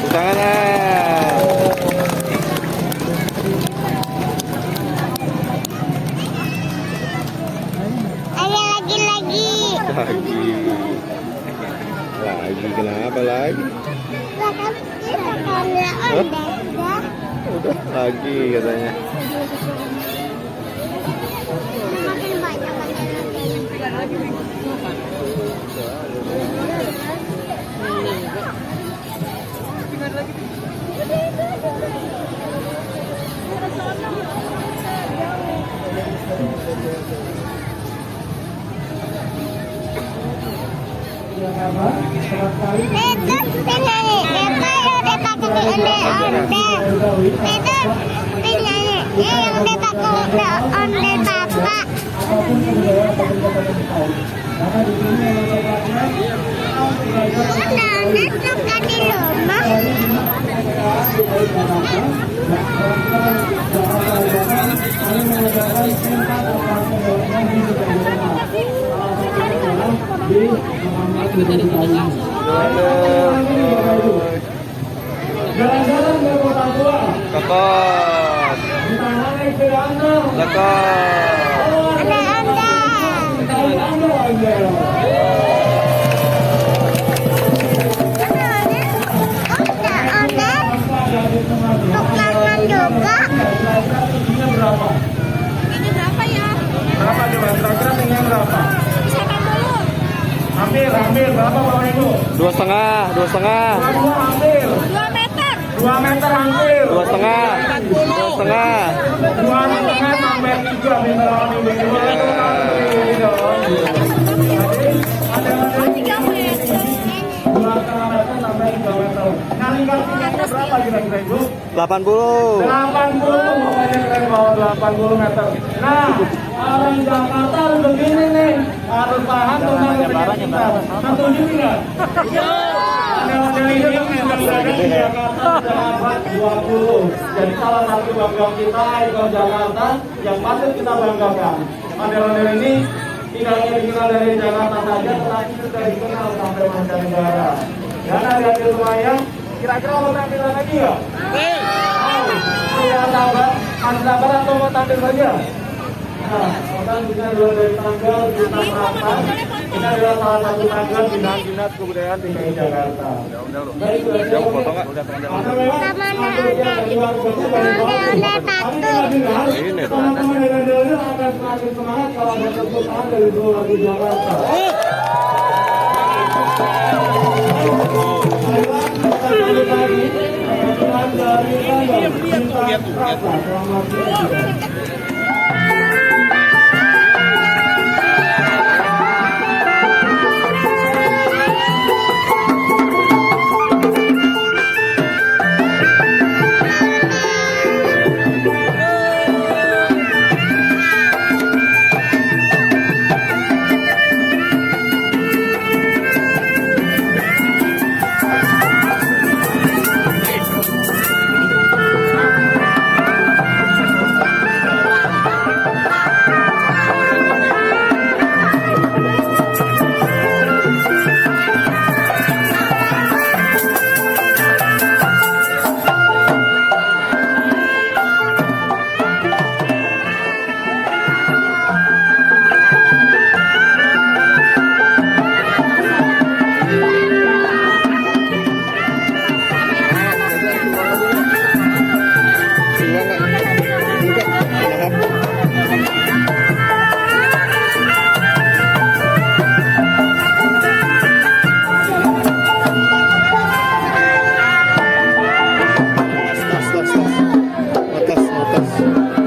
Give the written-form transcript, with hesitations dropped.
Tangannya. Lagi kenapa lagi? Udah lagi katanya. Jalan-jalan ke kota tua. Kokot. Ini berapa ya? Berapa coba? Kira-kira tinggal berapa? Misalkan dulu. Hampir berapa Bapak Ibu? 2,5. 2,5. Hampir. 2 meter. 2 meter hampir. 2,5. 2,5. 2,5 sampai 3 meter Bapak Ibu. Ada 3 meter. 2,5 meter sampai 3 meter. Nah, lingkar tiketnya berapa kira-kira Ibu? 80. 80, pokoknya keren bawah 80 meter. Nah, orang Jakarta harus begini nih, harus paham tentang kebijakan kita. Setuju tidak? Model ini sudah berada di Jakarta sejak abad 20. Jadi salah satu bangga kita ikon Jakarta yang patut kita banggakan. Model ini tidak hanya dikenal dari Jakarta saja, tetapi sudah dikenal sampai mancanegara. Dan hadirin semuanya, kira-kira mau tampil lagi ya? Sudah sabar, ada sabar atau mau tampil saja? Nah, orang bisa dua dari tanggal kita merapat. Ini adalah salah satu tanggal binaan dinas kebudayaan DKI Jakarta. Baik, Ini teman-teman dari dulu akan semakin semangat kalau ada tepuk tangan dari seluruh lagu Jakarta. atas.